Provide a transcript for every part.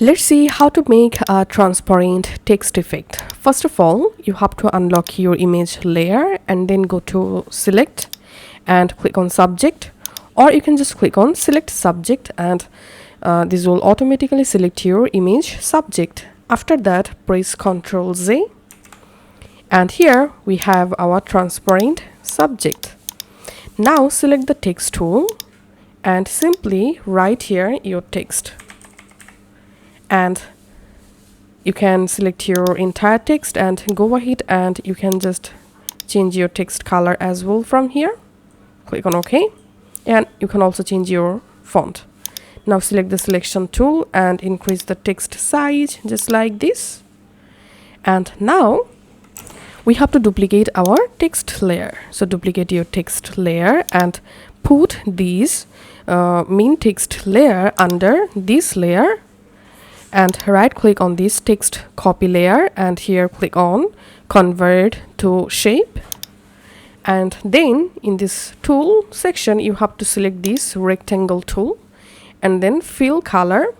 Let's see how to make a transparent text effect. First of all, you have to unlock your image layer and then go to select and click on subject, or you can just click on select subject and this will automatically select your image subject. After that, press Ctrl Z and here we have our transparent subject. Now select the text tool and simply write here your text. And you can select your entire text and go ahead and you can just change your text color as well from here. Click on OK and you can also change your font. Now select the selection tool and increase the text size just like this. And now we have to duplicate our text layer. So duplicate your text layer and put this main text layer under this layer. And right click on this text copy layer and here click on convert to shape. And then in this tool section you have to select this rectangle tool and then fill color,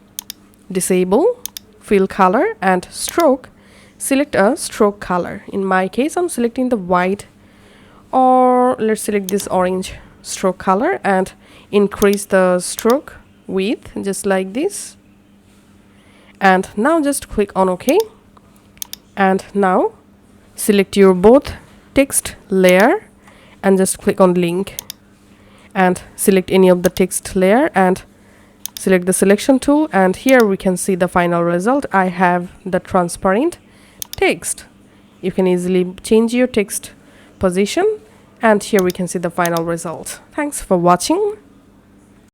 disable fill color and stroke. Select a stroke color. In my case I'm selecting the white, or let's select this orange stroke color and increase the stroke width just like this. And now just click on OK and now select your both text layer and just click on link and select any of the text layer and select the selection tool, and here we can see the final result. I have the transparent text. You can easily change your text position and here we can see the final result. Thanks for watching.